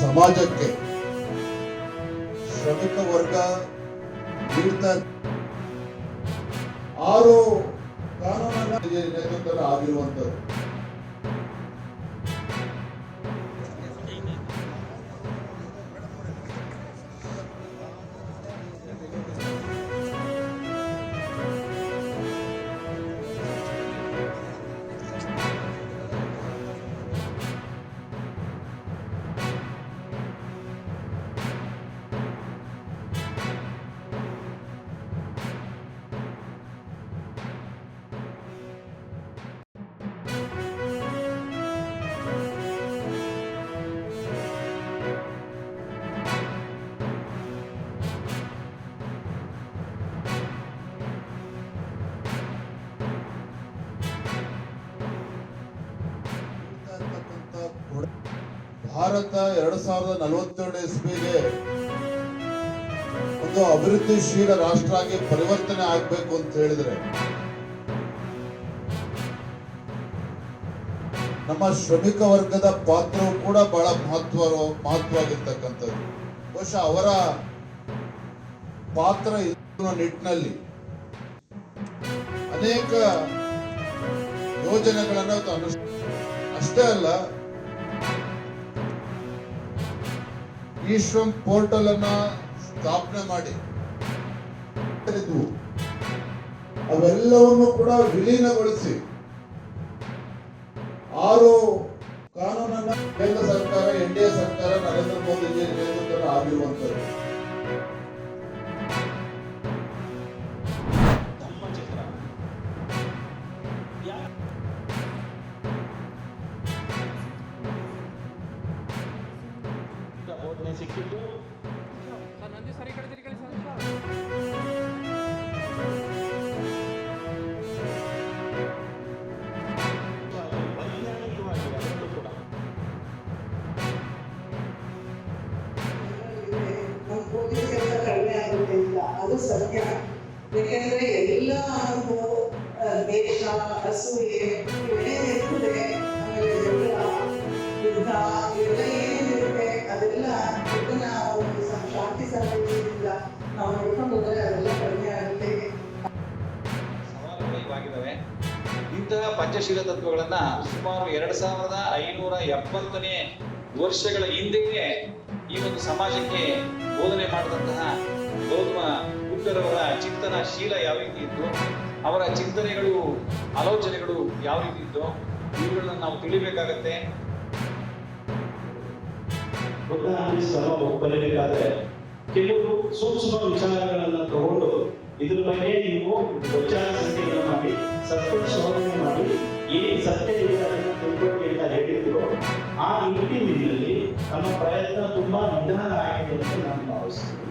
ಸಮಾಜಕ್ಕೆ ಶ್ರಮಿಕ ವರ್ಗ ನೀಡ್ತಾ 6 ಕಾನೂನನ್ನ ನೇತೃತ್ವದಲ್ಲಿ ಆಗಿರುವಂತದ್ದು. ಭಾರತ 2047 ಇಸ್ವಿಗೆ ಒಂದು ಅಭಿವೃದ್ಧಿಶೀಲ ರಾಷ್ಟ್ರ ಆಗಿ ಪರಿವರ್ತನೆ ಆಗಬೇಕು ಅಂತ ಹೇಳಿದ್ರೆ ನಮ್ಮ ಶ್ರಮಿಕ ವರ್ಗದ ಪಾತ್ರವು ಕೂಡ ಬಹಳ ಮಹತ್ವವಾಗಿರ್ತಕ್ಕಂಥದ್ದು. ಬಹುಶಃ ಅವರ ಪಾತ್ರ ಇರುವ ನಿಟ್ಟಿನಲ್ಲಿ ಅನೇಕ ಯೋಜನೆಗಳನ್ನು ಅಷ್ಟೇ ಅಲ್ಲ, ಈ ಶ್ರಮ್ ಪೋರ್ಟಲ್ ಅನ್ನ ಸ್ಥಾಪನೆ ಮಾಡಿ ಅವೆಲ್ಲವನ್ನು ಕೂಡ ವಿಲೀನಗೊಳಿಸಿ 6 ಕಾನೂನನ್ನ ಕೇಂದ್ರ ಸರ್ಕಾರ, NDA ಸರ್ಕಾರ, ನರೇಂದ್ರ ಮೋದಿ ನೇತೃತ್ವದಲ್ಲಿ ಆಗಿರುವಂತದ್ದು. ಸಿಕ್ಕಿದ್ದು ನಂದಿ ಸರಿ ಕಡೆ ತಿರುಗಲಿ ಸರ್. ವೈಜ್ಞಾನಿಕವಾಗಿ ಅದರಲ್ಲೂ ಕೂಡ ನಮ್ಮ ಕೋಟಿ ಕೆಲಸ ಕಡಿಮೆ ಆಗುತ್ತೆ ಇಲ್ಲ, ಅದು ಸತ್ಯ. ಯಾಕೆಂದ್ರೆ ಎಲ್ಲ ದೇಶ ಅಸೂಯೆ ಇರ್ತದೆ, ಆಮೇಲೆ ಜಗಳ, ಯುದ್ಧ ಇವೆಲ್ಲ ಏನೇನಿರುತ್ತೆ ಅದೆಲ್ಲ ಒಂದು ಶಾಂತಿ ಸಂದೇಶದಿಂದ ನಾವು ನೋಡ್ಕೊಂಡು ಹೋದರೆ ಅದೆಲ್ಲ ಕಡಿಮೆ ಆಗುತ್ತೆ. ಸವಾಲುಗಳು ಇವಾಗಿದ್ದಾವೆ. ಇಂತಹ ಪಂಚಶೀಲ ತತ್ವಗಳನ್ನ ಸುಮಾರು 2570ನೇ ವರ್ಷಗಳ ಹಿಂದೆಯೇ ಈ ಒಂದು ಸಮಾಜಕ್ಕೆ ಬೋಧನೆ ಮಾಡಿದಂತಹ ಗೌತಮ ಬುದ್ಧರವರ ಚಿಂತನಶೀಲ ಯಾವ ರೀತಿ ಇತ್ತು, ಅವರ ಚಿಂತನೆಗಳು, ಆಲೋಚನೆಗಳು ಯಾವ ರೀತಿ ಇತ್ತು, ಇವುಗಳನ್ನ ನಾವು ತಿಳಿಬೇಕಾಗತ್ತೆ. ಕಲಿಬೇಕಾದ್ರೆ ಕೆಲವರು ಸೂಕ್ಷ್ಮ ವಿಚಾರಗಳನ್ನ ತಗೊಂಡು ಇದ್ರ ಬಗ್ಗೆ ನೀವು ವಿಚಾರ ಸಂಖ್ಯೆಯನ್ನು ಮಾಡಿ ಸತ್ಯ ಮಾಡಿ ಏನ್ ಸತ್ಯ ಇದೆ ಅದನ್ನು ತಿಳ್ಕೊಳ್ಳಿ ಅಂತ ಹೇಳಿದ್ರು. ಆ ನಿಟ್ಟಿನಲ್ಲಿ ನಮ್ಮ ಪ್ರಯತ್ನ ತುಂಬಾ ನಿಧಾನ ಆಗಿದೆ ಅಂತ ನಾನು ಭಾವಿಸ್ತೀನಿ.